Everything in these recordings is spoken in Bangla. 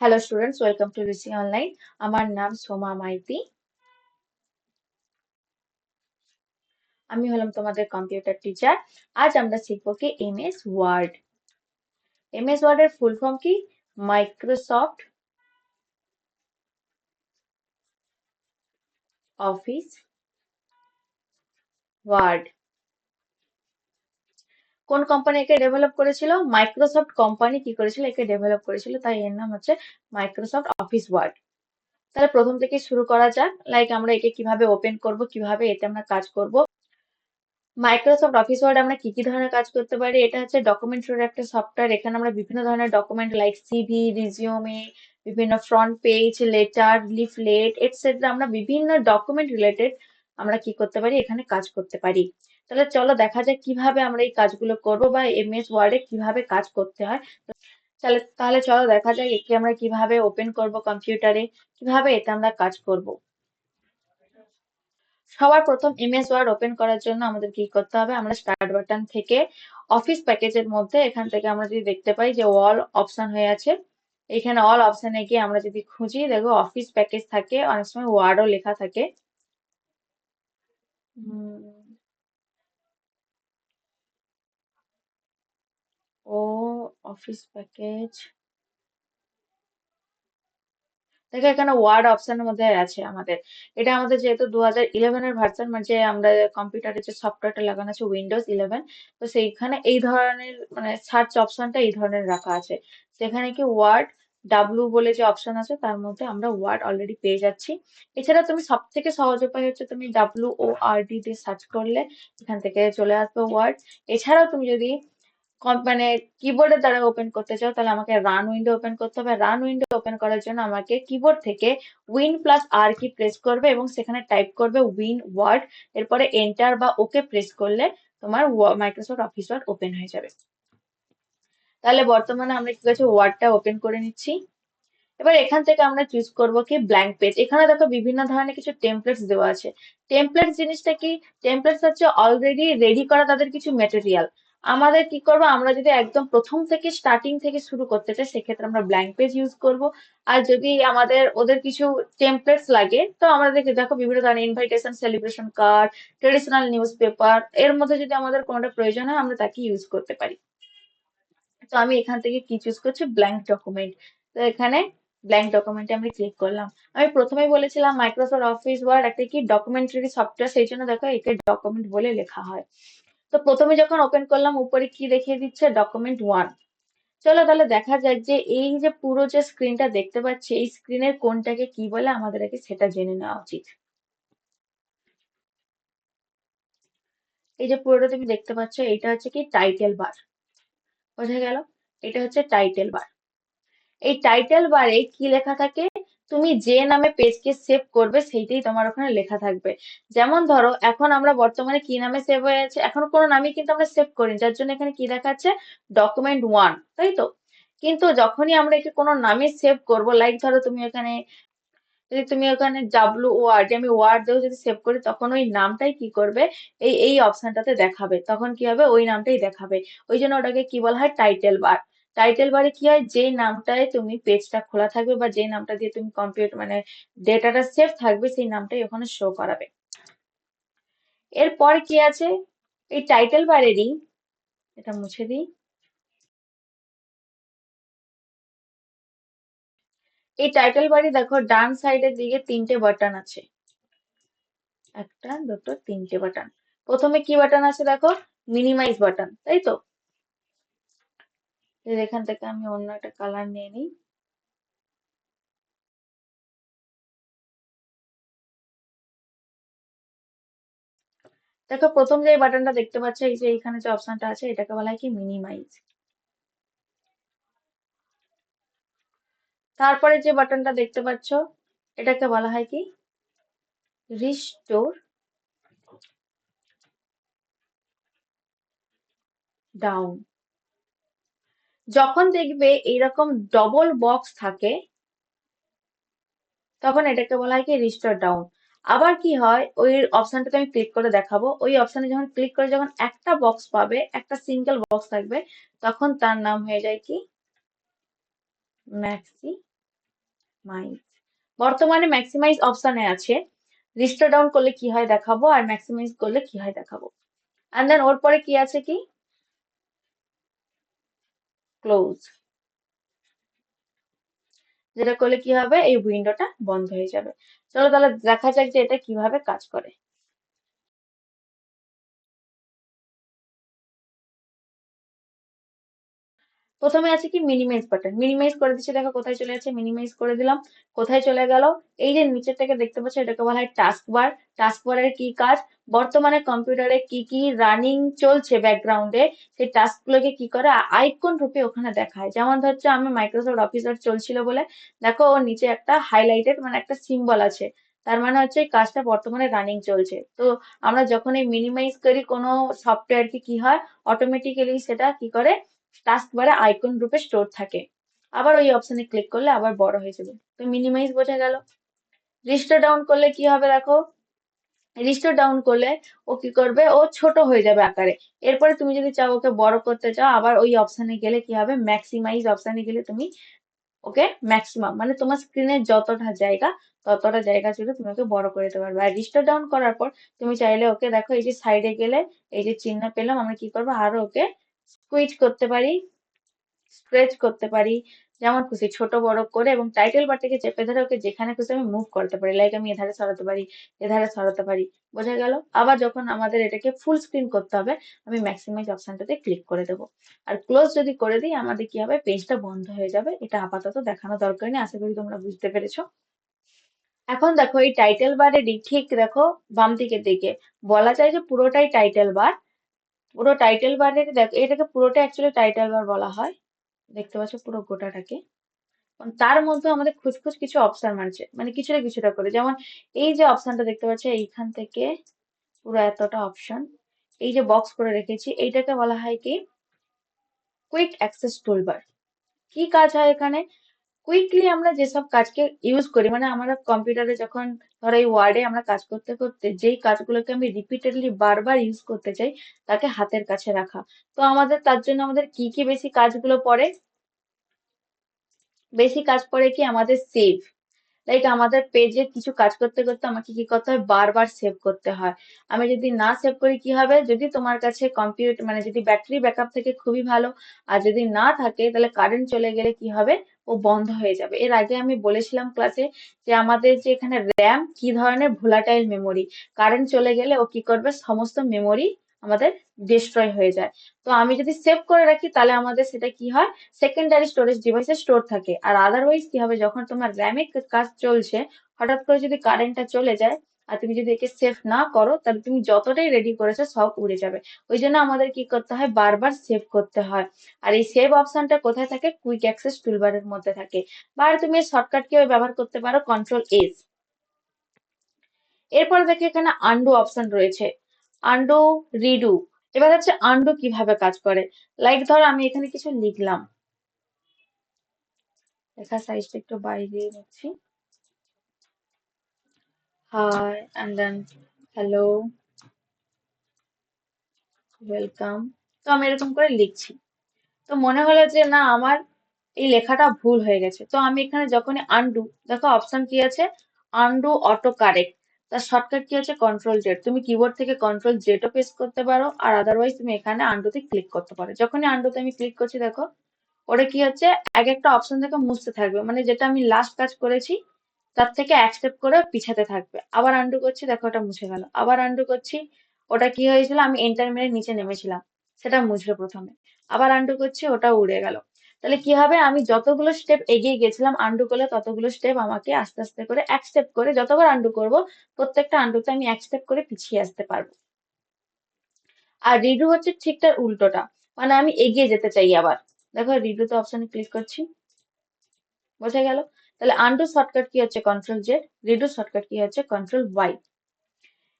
হ্যালো স্টুডেন্টস, ওয়েলকাম টু রিসি অনলাইন। আমার নাম সোমা মাইতি। আমি হলাম তোমাদের কম্পিউটার টিচার। আজ আমরা শিখবো কি এমএস ওয়ার্ড। এমএস ওয়ার্ডের ফুল ফর্ম কি? Microsoft office word. কোন কোম্পানি একে ডেভেলপ করেছিল? মাইক্রোসফট কোম্পানি কি করেছিল? একে ডেভেলপ করেছিল, তাই এর নাম হচ্ছে মাইক্রোসফট অফিস ওয়ার্ড। তাহলে প্রথম থেকে শুরু করা যাক। আমরা একে কিভাবে ওপেন করব, কিভাবে এতে আমরা কাজ করব। মাইক্রোসফট অফিস ওয়ার্ড আমরা কি কি ধরনের কাজ করতে পারি? এটা হচ্ছে ডকুমেন্টের একটা সফটওয়্যার। এখানে আমরা বিভিন্ন ধরনের ডকুমেন্ট লাইক সিভি, রিজিউমে, বিভিন্ন front page, letter, leaflet etcetera, আমরা বিভিন্ন ডকুমেন্ট রিলেটেড আমরা কি করতে পারি? এখানে কাজ করতে পারি। তাহলে চলো দেখা যাক কিভাবে আমরা এই কাজগুলো করব, বা এমএস ওয়ার্ডে কিভাবে কাজ করতে হয়। তাহলে চলো দেখা যাক একে আমরা কিভাবে ওপেন করব কম্পিউটারে, কিভাবে এতে আমরা কাজ করব। সবার প্রথম এমএস ওয়ার্ড ওপেন করার জন্য আমাদের কি করতে হবে? আমরা স্টার্ট বাটন থেকে অফিস প্যাকেজের মধ্যে এখান থেকে আমরা যদি দেখতে পাই যে অল অপশন হয়ে আছে, এখানে অল অপশনে গিয়ে আমরা যদি খুঁজি, দেখো অফিস প্যাকেজ থাকে, অনেক সময় ওয়ার্ডও লেখা থাকে। ও অফিস প্যাকেজ, দেখো এখানে ওয়ার্ড অপশনের মধ্যে আছে আমাদের। এটা আমাদের যেহেতু 2011 এর ভার্সন, মানে আমরা কম্পিউটারে যে সফটওয়্যারটা লাগানো আছে উইন্ডোজ 11, তো সেইখানে এই ধরনের মানে সার্চ অপশনটা এই ধরনের রাখা আছে। সেখানে কি ওয়ার্ড ডাব্লু বলে যে অপশন আছে, তার মধ্যে আমরা ওয়ার্ড অলরেডি পেয়ে যাচ্ছি। এছাড়া তুমি সব থেকে সহজ উপায় হচ্ছে তুমি WORD দিয়ে সার্চ করলে এখান থেকে চলে আসবে ওয়ার্ড। এছাড়াও তুমি যদি মানে কিবোর্ডের দ্বারা ওপেন করতে চাও, তাহলে আমাকে রান উইন্ডো ওপেন করতে হবে। রান উইন্ডো ওপেন করার জন্য আমাকে কিবোর্ড থেকে উইন+R কি প্রেস করবে এবং সেখানে টাইপ করবে উইন ওয়ার্ড। এরপরে এন্টার বা ওকে প্রেস করলে তোমার মাইক্রোসফট অফিস ওয়ার্ড ওপেন হয়ে যাবে। তাহলে বর্তমানে আমরা কি করছি? ওয়ার্ডটা ওপেন করে নিচ্ছি। এবার এখান থেকে আমরা চুজ করব কি ব্ল্যাঙ্ক পেজ। এখানে দেখো বিভিন্ন ধরনের কিছু টেমপ্লেটস দেওয়া আছে। টেমপ্লেটস জিনিসটা কি? টেমপ্লেটস হচ্ছে অলরেডি রেডি করা তাদের কিছু মেটেরিয়াল। আমাদের কি করব? আমরা যদি একদম প্রথম থেকে স্টার্টিং থেকে শুরু করতে চাই, সেক্ষেত্রে আমরা ব্ল্যাঙ্ক পেজ ইউজ করব। আর যদি আমাদের ওদের কিছু টেমপ্লেটস লাগে, তো আমাদের দেখো বিভিন্ন ধরনের invitation, celebration card, traditional news paper, এর মধ্যে যদি আমাদের কোনোটা প্রয়োজন হয় আমরা তাকে ইউজ করতে পারি। তো আমি এখান থেকে কি চুজ করছি? Blank document. তো এখানে ব্ল্যাঙ্ক ডকুমেন্টে আমি ক্লিক করলাম। আমি প্রথমেই বলেছিলাম মাইক্রোসফট অফিস ওয়ার্ড একটা কি ডকুমেন্টারি সফটওয়্যার, সেই জন্য দেখো একে ডকুমেন্ট বলে লেখা হয়। তো প্রথমে যখন ওপেন করলাম, উপরে কি দেখিয়ে দিচ্ছে? ডকুমেন্ট 1। চলো তাহলে দেখা যাক যে এই যে পুরো যে স্ক্রিনটা দেখতে পাচ্ছি, এই স্ক্রিনের কোনটাকে কি বলে আমাদের আগে সেটা জেনে নেওয়া উচিত। এই যে পুরোটা তুমি দেখতে পাচ্ছ, এটা হচ্ছে কি টাইটেল বার। বোঝা গেল? এটা হচ্ছে টাইটেল বার। এই টাইটেল বারে কি লেখা থাকে? তুমি যে নামে পেজকে সেভ করবে সেইটাই তোমার ওখানে লেখা থাকবে। যেমন ধরো এখন আমরা বর্তমানে কি নামে সেভ হয়ে আছে, এখন কোনো নামই কিন্তু আমরা সেভ করিনি, যার জন্য এখানে কি দেখাচ্ছে? ডকুমেন্ট 1, তাই তো? কিন্তু যখনই আমরা একে কোনো নামে সেভ করব, লাইক ধরো তুমি এখানে, যদি তুমি ওখানে WORD, আমি ওয়ার্ড দিয়েও যদি সেভ করি, তখন ওই নামটাই কি করবে? এই এই অপশনটাতে দেখাবে। তখন কি হবে? ওই নামটাই দেখাবে। ওই জন্য ওটাকে কি বলা হয়? Title bar. টাইটেল বারে কি হয়? যে নামটায় তুমি পেজটা খোলা থাকবে বা যে নামটা দিয়ে তুমি কম্পিউটার মানে ডেটাটা সেভ থাকবে, সেই নামটাই ওখানে শো করাবে। এরপর কি আছে? এই টাইটেল বারেরই, এটা মুছে দিই। এই টাইটেল বারে দেখো ডান সাইডের দিকে তিনটে বাটন আছে। একটা, দুটো, তিনটে বাটন। প্রথমে কি বাটন আছে দেখো? মিনিমাইজ বাটন, তাই তো? এখান থেকে আমি অন্য একটা কালার নিয়ে নিই। দেখো প্রথম যে বাটনটা দেখতে পাচ্ছ, এই যে এখানে যে অপশনটা আছে, এটাকে বলা হয় কি? মিনিমাইজ। তারপরে যে বাটনটা দেখতে পাচ্ছ, এটাকে বলা হয় কি? Restore down. যখন দেখবে এইরকম ডবল বক্স থাকে, তখন এটাকে বলা হয় কি? Restore down. আবার কি হয়, ওই অপশনটাতে আমি ক্লিক করে দেখাবো। ওই অপশনে যখন ক্লিক করে যখন একটা বক্স পাবে, একটা সিঙ্গেল বক্স থাকবে, তখন তার নাম হয়ে যায় কি? ম্যাক্সি ম্যাক্সিমাইজ, বর্তমানে ম্যাক্সিমাইজ অপশনে আছে, রিস্টোর ডাউন করলে কি হয় দেখাবো, আর ম্যাক্সিমাইজ করলে কি হয় দেখাবো। এন্ড দেন ওর পরে কি আছে কি, ক্লোজ, যেটা করলে কি হবে, এই উইন্ডোটা বন্ধ হয়ে যাবে। চলো তাহলে দেখা যাক যে এটা কিভাবে কাজ করে। প্রথমে আছে কি মিনিমাইজ বাটন, মিনিমাইজ করে দিচ্ছি, দেখো কোথায় চলে যাচ্ছে, মিনিমাইজ করে দিলাম, কোথায় চলে গেল, এই যে নিচের থেকে দেখতে পাচ্ছ এটাকে বলা হয় টাস্ক বার। টাস্ক বারের কি কাজ, বর্তমানে কম্পিউটারে কি কি রানিং চলছে ব্যাকগ্রাউন্ডে, সেই টাস্ক গুলোকে কি করে আইকন রূপে ওখানে দেখায়। যেমন ধরছে আমি মাইক্রোসফট অফিস ওয়ার্ড চলছিল বলে দেখো ওর নিচে একটা হাইলাইটেড মানে একটা সিম্বল আছে, তার মানে হচ্ছে এই কাজটা বর্তমানে রানিং চলছে। তো আমরা যখন এই মিনিমাইজ করি কোনো সফটওয়্যারকে কি হয়, অটোমেটিক্যালি সেটা কি করে টাস্ক বারে আইকন রূপে স্টোর থাকে। আবার ওই অপশনে ক্লিক করলে আবার বড় হয়ে যাবে। তো মিনিমাইজ বোঝা গেল। রিস্টোর ডাউন করলে কি হবে দেখো, রিস্টোর ডাউন করলে ও কি করবে, ও ছোট হয়ে যাবে আকারে। এরপরে তুমি যদি চাও ওকে বড় করতে চাও, আবার ওই অপশনে গেলে কি হবে, ম্যাক্সিমাইজ অপশনে গেলে তুমি ওকে ম্যাক্সিমাম মানে তোমার স্ক্রিনের যতটা জায়গা ততটা জায়গা জুড়ে তুমি ওকে বড় করে দিতে পারবে। আর রিস্টোর ডাউন করার পর তুমি চাইলে ওকে দেখো এই যে সাইডে গেলে এই যে চিহ্ন পেলাম, আমরা কি করবো আরো ওকে স্কুইজ করতে পারি, স্ট্রেচ করতে পারি, যেমন খুশি ছোট বড় করে, এবং টাইটেল বারটাকে চেপে ধরে ওকে যেখানে খুশি আমি মুভ করতে পারি, লাইক আমি এধারে সরাতে পারি, এধারে সরাতে পারি। বোঝা গেল। আবার যখন আমাদের এটাকে ফুল স্ক্রিন করতে হবে, আমি ম্যাক্সিমাইজ অপশনটাতে ক্লিক করে দেবো। আর ক্লোজ যদি করে দিই আমাদের কি হবে, পেজটা বন্ধ হয়ে যাবে। এটা আপাতত দেখানো দরকার নেই, আশা করি তোমরা বুঝতে পেরেছো। এখন দেখো এই টাইটেল বারে ঠিক দেখো বাম দিকের দিকে বলা যায় যে পুরোটাই টাইটেল বার। পুরো টাইটেল বারের দেখো এটাকে পুরোটা অ্যাকচুয়ালি টাইটেল বার বলা হয়, দেখতে পাচ্ছ পুরো গোটাটাকে। তার মধ্যে আমাদের খুচখুচ কিছু অপশন আছে, মানে কিছুটা কিছুটা করে, যেমন এই যে অপশনটা দেখতে পাচ্ছ এইখান থেকে পুরো এতটা অপশন, এই যে বক্স করে রেখেছি এইটাকে বলা হয় কি কুইক অ্যাক্সেস টুলবার। কি কাজ হয় এখানে, কুইকলি আমরা যেসব কাজকে ইউজ করি, মানে আমরা কম্পিউটারে যখন ধরো এই ওয়ার্ডে আমরা কাজ করতে করতে যেই কাজগুলোকে আমি রিপিটেডলি বারবার ইউজ করতে চাই তাকে হাতের কাছে রাখা। তো আমাদের তার জন্য আমাদের কি কি বেশি কাজগুলো পড়ে, বেশি কাজ পড়ে কি আমাদের সেভ, লাইক আমাদের পেজে কিছু কাজ করতে করতে আমাকে কি করতে হয়, বারবার সেভ করতে হয়। আমি যদি না সেভ করি কি হবে, যদি তোমার কাছে কম্পিউটার মানে যদি ব্যাটারি ব্যাকআপ থেকে খুবই ভালো, আর যদি না থাকে তাহলে কারেন্ট চলে গেলে কি হবে, ও বন্ধ হয়ে যাবে। এর আগে আমি বলেছিলাম ক্লাসে যে আমাদের যে এখানে র্যাম কি ধরনের ভোলাটাইল মেমোরি, কারেন্ট চলে গেলে ও কি করবে, সমস্ত মেমোরি আমাদের ডিস্ট্রয় হয়ে যায়। তো আমি যদি সেভ করে রাখি তাহলে আমাদের সেটা কি হয়, সেকেন্ডারি স্টোরেজ ডিভাইসে স্টোর থাকে। আর আদারওয়াইজ কি হবে, যখন তোমার র্যামে কাজ চলছে হঠাৎ করে যদি কারেন্টটা চলে যায় আর তুমি যদি একে সেভ না করো তাহলে তুমি যতটাই রেডি করেছো সব উড়ে যাবে। ওই জন্য আমাদের কি করতে হয়, বারবার সেভ করতে হয়। আর এই সেভ অপশনটা কোথায় থাকে, কুইক অ্যাক্সেস টুলবারের মধ্যে থাকে। বা আর তুমি শর্টকাট কেউ ব্যবহার করতে পারো কন্ট্রোল এস। এরপর দেখে এখানে আন্ডু অপশন রয়েছে, আন্ডু, রিডু। এবার হচ্ছে আন্ডু কিভাবে কাজ করে, লাইক ধরো আমি এখানে কিছু লিখলাম, লেখার সাইজটা একটু বাড়িয়ে নিচ্ছি, hi and then hello, welcome. তো আমি এরকম করে লিখছি, তো মনে হলো যে না আমার এই লেখাটা ভুল হয়ে গেছে, তো আমি এখানে যখনই আনডু, দেখো অপশন কি আছে, আনডু অটো কারেক্ট, তার শর্টকাট কি আছে কন্ট্রোল জেড। তুমি কিবোর্ড থেকে কন্ট্রোল জেডও প্রেস করতে পারো, আর আদারওয়াইজ তুমি এখানে আনডুতে ক্লিক করতে পারো। যখনই আনডুতে আমি ক্লিক করছি দেখো ওটা কি হচ্ছে, এক একটা অপশন থেকে মুছতে থাকবে, মানে যেটা আমি লাস্ট কাজ করেছি তার থেকে এক স্টেপ করে পিছাতে থাকবে। আবার আন্ডু করছি দেখো ওটা মুছে গেল, আবার আন্ডু করছি, ওটা কি হয়েছিল আমি এন্টার মেরে নিচে নেমেছিলাম সেটা মুছলো প্রথমে, আবার আন্ডু করছি ওটা উড়ে গেল। তাহলে কি হবে, আমি যতগুলো স্টেপ এগিয়ে গেছিলাম আন্ডু করলে ততগুলো স্টেপ আমাকে আস্তে আস্তে করে এক স্টেপ করে যতবার আন্ডু করব প্রত্যেকটা আন্ডুতে আমি এক স্টেপ করে পিছিয়ে আসতে পারবো। আর রিডু হচ্ছে ঠিক তার উল্টোটা, মানে আমি এগিয়ে যেতে চাই আবার, দেখো রিডুতে অপশনে ক্লিক করছি, বোঝা গেল। তাহলে আন্ডু শর্টকাট কি হচ্ছে control Z, redo shortcut key হচ্ছে কন্ট্রোল ওয়াই।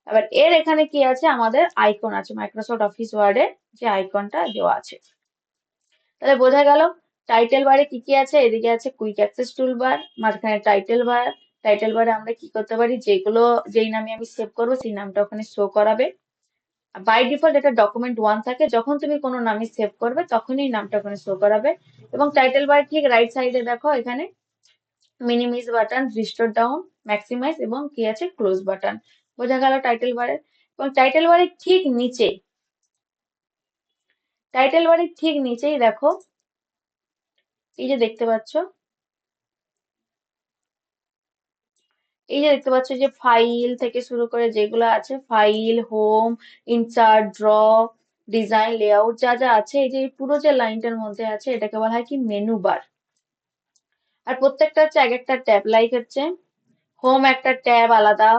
এবার এর এখানে কি আছে, আমাদের আইকন আছে মাইক্রোসফট অফিস ওয়ার্ডের যে আইকনটা দেওয়া আছে। তাহলে বোঝা গেল টাইটেল বারে কি কি আছে, এদিকে আছে কুইক অ্যাক্সেস টুলবার, মাঝখানে টাইটেল বার। টাইটেল বারে আমরা কি করতে পারি, যেগুলো যেই নামে আমি সেভ করবো সেই নামটা ওখানে শো করাবে। বাই ডিফল্ট এটা ডকুমেন্ট 1 থাকে, যখন তুমি কোনো নামে সেভ করবে তখনই নামটা ওখানে শো করাবে। এবং টাইটেল বার ঠিক রাইট সাইডে দেখো এখানে minimise button, restore down, maximise এবং কি আছে ক্লোজ বাটন। বোঝা গেল টাইটেল বারের। এবং টাইটেল বারের ঠিক নিচেই দেখো, এই যে দেখতে পাচ্ছ, যে ফাইল থেকে শুরু করে যেগুলো আছে, file, home, insert, draw, design, layout, যা যা আছে, এই যে এই পুরো যে লাইনটার মধ্যে আছে, এটাকে বলা হয় কি মেনু বার। আর প্রত্যেকটা হচ্ছে এক একটা ট্যাব, লাইক হচ্ছে হোম একটা ট্যাব আলাদা,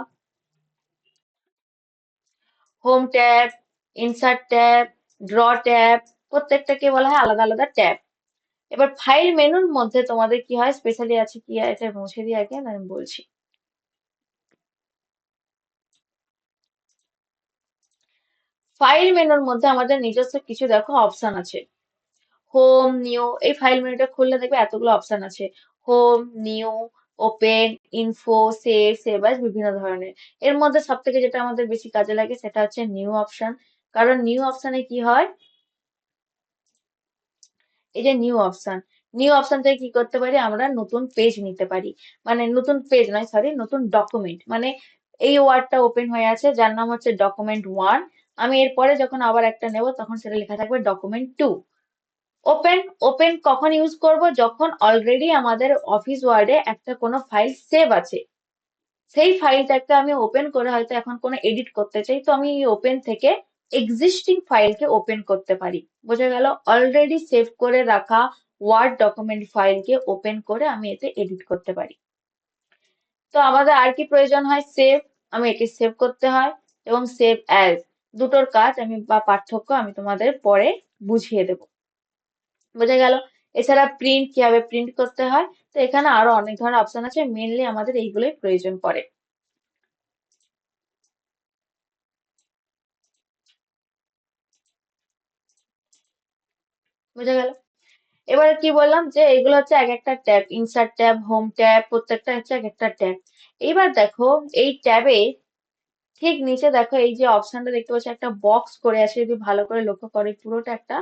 home tab, insert tab, draw tab, প্রত্যেকটাকে বলা হয় আলাদা আলাদা ট্যাব। এবার ফাইল মেনুর মধ্যে তোমাদের কি হয়, স্পেশালি আছে কি, এটা মুছে দিয়ে আগে আমি বলছি। ফাইল মেনুর মধ্যে আমাদের নিজস্ব কিছু দেখো অপশন আছে। হোম, নিউ, এই ফাইল মেনুটা খুললে দেখবে এতগুলো অপশন আছে। Home, new, open, info, save, save as, বিভিন্ন ধরনের। এর মধ্যে সব থেকে যেটা আমাদের বেশি কাজে লাগে সেটা হচ্ছে নিউ অপশন। কারণ নিউ অপশনে কি হয়, এই যে নিউ অপশন থেকে কি করতে পারি, আমরা নতুন পেজ নিতে পারি। মানে নতুন পেজ নয়, সরি, নতুন ডকুমেন্ট। মানে এই ওয়ার্ডটা ওপেন হয়ে আছে যার নাম হচ্ছে ডকুমেন্ট 1, আমি এরপরে যখন আবার একটা নেব তখন সেটা লেখা থাকবে ডকুমেন্ট 2। ওপেন, ওপেন কখন ইউজ করব, যখন অলরেডি আমাদের অফিস ওয়ার্ডে একটা কোনো ফাইল সেভ আছে, সেই ফাইলটাকে আমি ওপেন করে হয়তো এখন কোনো এডিট করতে চাই, তো আমি এই ওপেন থেকে এক্সিস্টিং ফাইলকে ওপেন করতে পারি। বোঝা গেল, অলরেডি সেভ করে রাখা ওয়ার্ড ডকুমেন্ট ফাইলকে ওপেন করে আমি এতে এডিট করতে পারি। তো আমাদের আর কি প্রয়োজন হয়, সেভ, আমি একে সেভ করতে হয়, এবং সেভ অ্যাজ, দুটোর কাজ আমি বা পার্থক্য আমি তোমাদের পরে বুঝিয়ে দেবো। বোঝা গেল। এছাড়া প্রিন্ট, কিভাবে প্রিন্ট করতে হয়, তো এখানে আরো অনেক ধরনের অপশন আছে, মেনলি আমাদের এইগুলোই প্রয়োজন পড়ে। বোঝা গেল। এবারে কি বললাম যে এগুলো হচ্ছে এক একটা tab, insert tab, home tab, প্রত্যেকটা হচ্ছে এক একটা ট্যাব। এইবার দেখো, এই ট্যাবে ঠিক নিচে দেখো এই যে অপশনটা দেখতে পাচ্ছ, একটা বক্স করে আছে, যদি ভালো করে লক্ষ্য করে পুরোটা একটা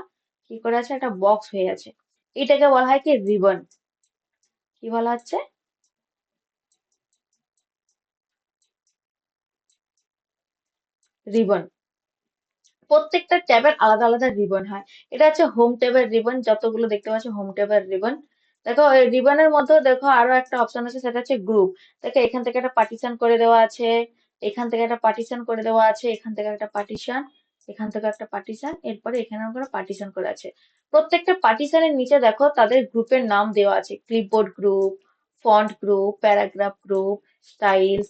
কি করে আছে, একটা বক্স হয়ে আছে। এটাকে বলা হয় কি রিবন। কি বলা হচ্ছে, রিবন। প্রত্যেকটা ট্যাবের আলাদা আলাদা রিবন হয়। এটা হচ্ছে হোম ট্যাবের রিবন, যতগুলো দেখতে পাচ্ছ হোম ট্যাবের রিবন। দেখো এই রিবনের মধ্যেও দেখো আরো একটা অপশন আছে, সেটা হচ্ছে গ্রুপ। দেখো এখান থেকে একটা পার্টিশন করে দেওয়া আছে, এখান থেকে একটা পার্টিশন করে দেওয়া আছে, এখান থেকে একটা পার্টিশন, এখান থেকে একটা পার্টিশন, এরপরে এখানেও করে পার্টিশন করে আছে। প্রত্যেকটা পার্টিশনের নিচে দেখো তাদের গ্রুপের নাম দেওয়া আছে, clipboard group, font group, paragraph group, styles,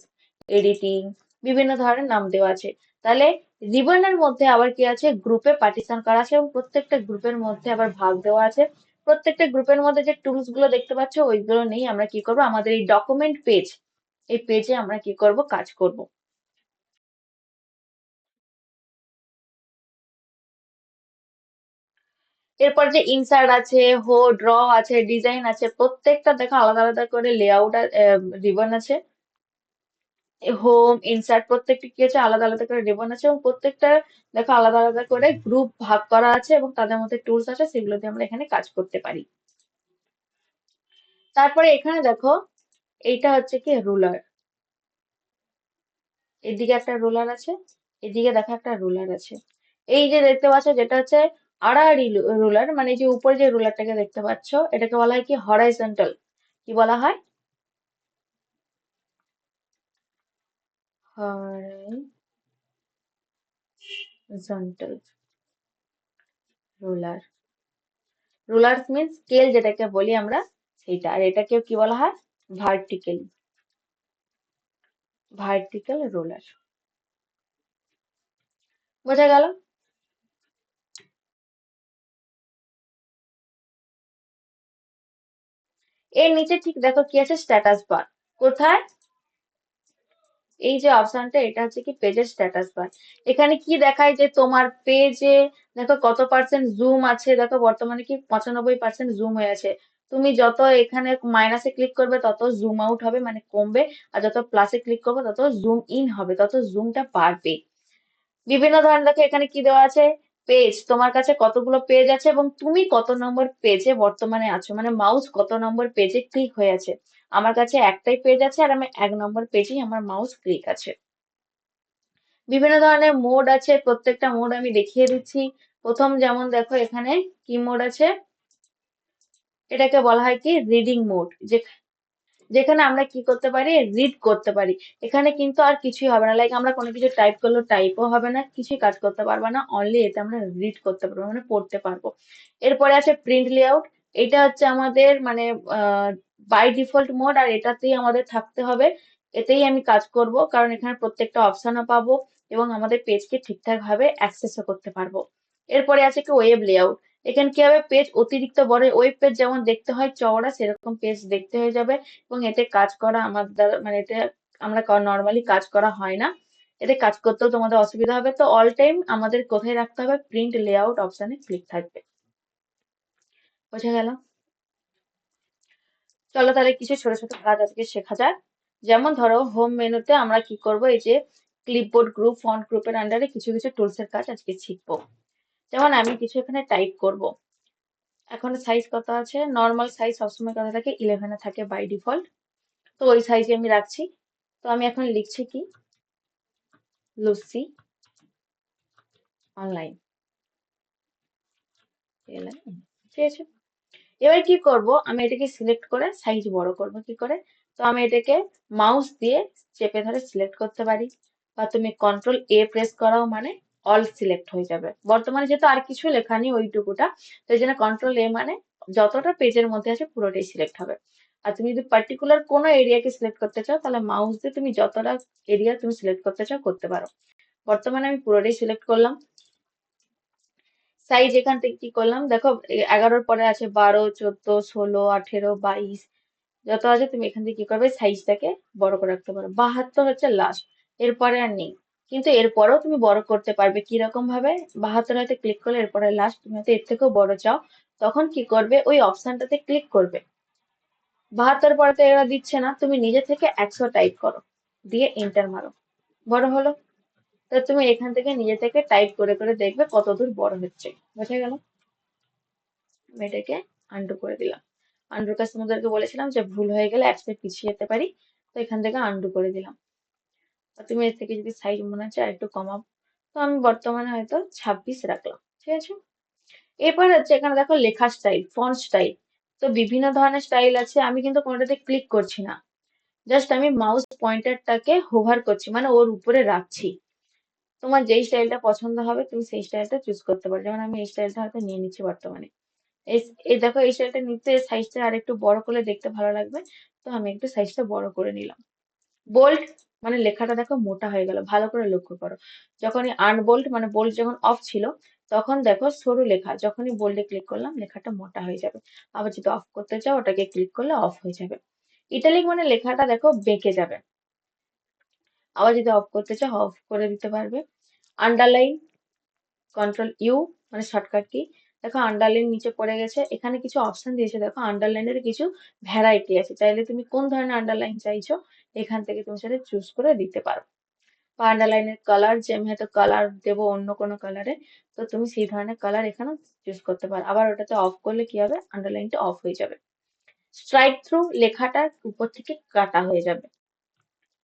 editing, বিভিন্ন ধরনের নাম দেওয়া আছে। তাহলে রিবনের মধ্যে আবার কি আছে, গ্রুপে পার্টিশন করা আছে, এবং প্রত্যেকটা গ্রুপের মধ্যে আবার ভাগ দেওয়া আছে। প্রত্যেকটা গ্রুপের মধ্যে যে টুলস গুলো দেখতে পাচ্ছ, ওইগুলো নিয়ে আমরা কি করব, আমাদের এই ডকুমেন্ট পেজ, এই পেজে আমরা কি করব, কাজ করব। এরপর যে ইনসার্ট আছে, ড্র আছে, ডিজাইন আছে, প্রত্যেকটা দেখো আলাদা আলাদা করে লেআউট রিবন আছে। হোম, ইনসার্ট, প্রত্যেকটা কি আছে, আলাদা আলাদা করে রিবন আছে, এবং প্রত্যেকটা দেখো আলাদা আলাদা করে গ্রুপ ভাগ করা আছে, এবং তাদের মধ্যে টুলস আছে, সেগুলো দিয়ে আমরা এখানে কাজ করতে পারি। তারপরে এখানে দেখো, এইটা হচ্ছে কি রুলার। এদিকে একটা রুলার আছে, এদিকে দেখো একটা রুলার আছে। এই যে দেখতে পাচ্ছ যেটা হচ্ছে আড়াআড়ি রুলার, মানে এই যে উপরে যে রুলারটাকে দেখতে পাচ্ছ, এটাকে বলা হয় কি হরাইজন্টাল। কি বলা হয়, horizontal ruler. Ruler means scale, যেটাকে বলি আমরা সেইটা। আর এটাকে কি বলা হয়, ভার্টিক্যাল, ভার্টিক্যাল রুলার। বোঝা গেল। এর নিচে ঠিক দেখো কি আছে, স্ট্যাটাস বার। কোথায়, এই যে অপশনটা, এটা হচ্ছে কি পেজের স্ট্যাটাস বার। এখানে কি দেখায় যে তোমার পেজে দেখো কত পার্সেন্ট জুম আছে, দেখো বর্তমানে কি 95% জুম হয়ে আছে। তুমি যত এখানে মাইনাসে ক্লিক করবে তত জুম আউট হবে, মানে কমবে। আর যত প্লাসে ক্লিক করবে তত জুম ইন হবে, তত জুমটা বাড়বে। বিভিন্ন ধরনের দেখো এখানে কি দেওয়া আছে, পেজ, তোমার কাছে কতগুলো পেজ আছে এবং তুমি কত নম্বর পেজে বর্তমানে আছো, মানে মাউস কত নম্বর পেজে ক্লিক হয়ে আছে। আমার কাছে একটাই পেজ আছে আর আমি 1 নম্বর পেজেই আমার মাউস ক্লিক আছে। বিভিন্ন ধরনের মোড আছে, প্রত্যেকটা মোড আমি দেখিয়ে দিচ্ছি। প্রথম যেমন দেখো এখানে কি মোড আছে, এটাকে বলা হয় কি রিডিং মোড, যেখানে আমরা কি করতে পারি, রিড করতে পারি। এখানে কিন্তু আর কিছুই হবে না, লাইক আমরা কোনো কিছু টাইপ করলে টাইপও হবে না, কিছুই কাজ করতে পারবো না, অনলি এতে আমরা রিড করতে পারবো, মানে পড়তে পারবো। এরপরে আছে প্রিন্ট লেআউট। এটা হচ্ছে আমাদের মানে বাই ডিফল্ট মোড, আর এটাতেই আমাদের থাকতে হবে। এতেই আমি কাজ করব, কারণ এখানে প্রত্যেকটা অপশনও পাবো এবং আমাদের পেজকে ঠিকঠাক ভাবে অ্যাক্সেসও করতে পারবো। এরপরে আছে কি ওয়েব লেআউট। এখানে কি হবে, পেজ অতিরিক্ত বড়, ওয়েব পেজ যেমন দেখতে হয় চওড়া, সেরকম পেজ দেখতে হয়ে যাবে। এবং এতে কাজ করা আমার দ্বারা মানে এতে আমরা নর্মালি কাজ করা হয় না, এতে কাজ করতেও তোমাদের অসুবিধা হবে। তো অল টাইম আমাদের কোথায় রাখতে হবে, প্রিন্ট লেআউট অপশনে ক্লিক থাকবে। বোঝা গেল? চলো তাহলে কিছু ছোট ছোট কাজ আজকে শেখা যাক। যেমন ধরো হোম মেনুতে আমরা কি করব, এই যে ক্লিপবোর্ড গ্রুপ, ফন্ট গ্রুপের আন্ডারে কিছু কিছু টুলস এর কাজ আজকে শিখবো। যেমন আমি কিছু এখানে টাইপ করব। এখন সাইজ কত আছে, নর্মাল সাইজ সবসময় কত থাকে, 11 থাকে বাই ডিফল্ট। তো ওই সাইজে আমি রাখছি। তো আমি এখন লিখছি কি, লুসি অনলাইন, ঠিক আছে। এবার কি করব, আমি এটাকে সিলেক্ট করে সাইজ বড় করব কি করে। তো আমি এটাকে মাউস দিয়ে চেপে ধরে সিলেক্ট করতে পারি, বা তুমি কন্ট্রোল A প্রেস করাও, মানে অল সিলেক্ট হয়ে যাবে। বর্তমানে যেহেতু আর কিছু লেখা নেই ওইটুকুটা, তো এই জন্য কন্ট্রোল A মানে যতটা পেজের মধ্যে আছে পুরোটাই সিলেক্ট হবে। আর তুমি যদি পার্টিকুলার কোনো এরিয়াকে সিলেক্ট করতে চাও, তাহলে মাউস দিয়ে তুমি যতটা এরিয়া তুমি সিলেক্ট করতে চাও করতে পারো। বর্তমানে আমি পুরোটাই সিলেক্ট করলাম। সাইজ এখান থেকে কি করলাম দেখো, 11-র পরে আছে 12, 14, 16, 18, 22, যত আছে তুমি এখান থেকে কি করবে, সাইজটাকে বড় করে রাখতে পারো। 72 হচ্ছে লাস্ট, এরপরে আর নেই। কিন্তু এরপরেও তুমি বড় করতে পারবে, কিরকম ভাবে, 72 হয়তো ক্লিক করলে এরপরে লাস্ট, তুমি হয়তো এর থেকেও বড় চাও, তখন কি করবে, ওই অপশনটাতে ক্লিক করবে। 72 পরে তো এরা দিচ্ছে না, তুমি নিজে থেকে 100 টাইপ করো, দিয়ে এন্টার মারো, বড় হলো। তো তুমি এখান থেকে নিজে থেকে টাইপ করে করে দেখবে কতদূর বড় হচ্ছে। বোঝা গেল? আমি এটাকে আন্ডু করে দিলাম। আন্ডুর কাছে তোমাদেরকে বলেছিলাম যে ভুল হয়ে গেলে এক স্টেপ পিছিয়ে যেতে পারি, তো এখান থেকে আন্ডু করে দিলাম। আর তুমি এর থেকে যদি সাইজ মনে হচ্ছে আর একটু কমাবো, তো আমি বর্তমানে হয়তো 26 রাখলাম, ঠিক আছে। এরপর হচ্ছে এখানে দেখো লেখার স্টাইল, ফন্ট স্টাইল। তো বিভিন্ন ধরনের স্টাইল আছে, আমি কিন্তু কোনোটাতে ক্লিক করছি না, জাস্ট আমি মাউস পয়েন্টারটাকে হোভার করছি, মানে ওর উপরে রাখছি। তোমার যেই স্টাইলটা পছন্দ হবে তুমি সেই স্টাইলটা চুজ করতে পারো, যেমন আমি এই স্টাইলটা হয়তো নিয়ে নিচ্ছি বর্তমানে। এই এই দেখো এই শাড়িটা নিতে সাইজটা আর একটু বড় করলে দেখতে ভালো লাগবে, তো আমি একটু সাইজটা বড় করে নিলাম। বোল্ড মানে লেখাটা দেখো মোটা হয়ে গেল, ভালো করে লক্ষ্য করো। যখনই আনবোল্ড মানে বোল্ড যখন অফ ছিল, তখন দেখো সরু লেখা, যখনই বোল্ডে ক্লিক করলাম লেখাটা মোটা হয়ে যাবে। আবার যদি অফ করতে চাও ওটাকে ক্লিক করলে অফ হয়ে যাবে। ইটালিক মানে লেখাটা দেখো বেঁকে যাবে, আবার যদি অফ করতে চাও অফ করে দিতে পারবে। আন্ডারলাইন, কন্ট্রোল U মানে শর্টকাট কি। দেখো আন্ডারলাইন নিচে পড়ে গেছে, এখানে কিছু অপশন দিয়েছে, দেখো আন্ডারলাইনের কিছু ভ্যারাইটি আছে, চাইলে তুমি কোন ধরনের আন্ডারলাইন চাইছো এখান থেকে তুমি সেটা চুজ করে দিতে পারো। বা আন্ডারলাইনের কালার, যে আমি হয়তো কালার দেবো অন্য কোনো কালারে, তো তুমি সেই ধরনের কালার এখানে চুজ করতে পারো। আবার ওটাতে অফ করলে কি হবে, আন্ডারলাইনটা অফ হয়ে যাবে। স্ট্রাইক থ্রু, লেখাটা উপর থেকে কাটা হয়ে যাবে,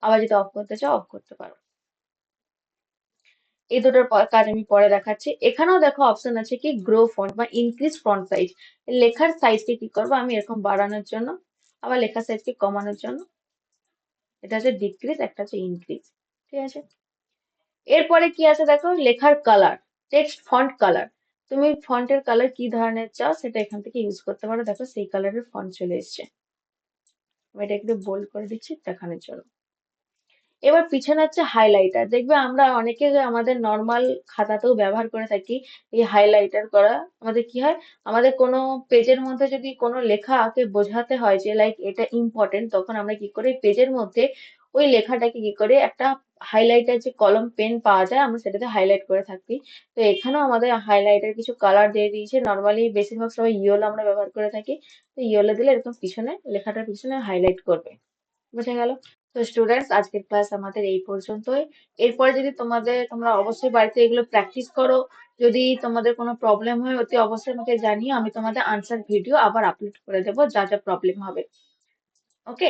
আবার যদি অফ করতে চাও অফ করতে পারো। এই দুটোর কাজ আমি পরে দেখাচ্ছি। এখানেও দেখো অপশন আছে কি গ্রো ফন্ট বা ইনক্রিজ ফন্ট সাইজ। লেখার সাইজকে কি করবো আমি এরকম বাড়ানোর জন্য, আবার লেখার সাইজকে কমানোর জন্য, এটা হচ্ছে ডিক্রিজ, একটা হচ্ছে ইনক্রিজ, ঠিক আছে। এরপরে কি আছে দেখো, লেখার কালার, টেক্সট ফন্ট কালার। তুমি ফন্টের কালার কি ধরনের চাও সেটা এখান থেকে ইউজ করতে পারো, দেখো সেই কালারের ফন্ট চলে এসছে। আমি এটা একটু বোল্ড করে দিচ্ছি দেখানোর জন্য। এবার পিছনে হচ্ছে হাইলাইটার, দেখবে আমরা অনেকে আমাদের নর্মাল খাতাতেও ব্যবহার করে থাকি এই হাইলাইটার করা। আমাদের কি হয়, আমাদের কোনো পেজের মধ্যে যদি কোনো লেখাকে বোঝাতে হয় যে লাইক এটা ইম্পর্টেন্ট, তখন আমরা কি করি পেজের মধ্যে ওই লেখাটাকে কি করে একটা হাইলাইটার, যে কলম পেন পাওয়া যায়, আমরা সেটাতে হাইলাইট করে থাকি। তো এখানেও আমাদের হাইলাইটার কিছু কালার দিয়ে দিয়েছে, নর্মালি বেশিরভাগ সময় ইয়েলো আমরা ব্যবহার করে থাকি। তো ইয়েলো দিলে এরকম পিছনে লেখাটার পিছনে হাইলাইট করবে। বুঝে গেল? তো স্টুডেন্টস আজকের ক্লাস আমাদের এই পর্যন্তই। এরপরে যদি তোমরা অবশ্যই বাড়িতে এগুলো প্র্যাকটিস করো। যদি তোমাদের কোনো প্রবলেম হয় অতি অবশ্যই আমাকে জানিও, আমি তোমাদের আনসার ভিডিও আবার আপলোড করে দেবো যা যা প্রবলেম হবে। ওকে।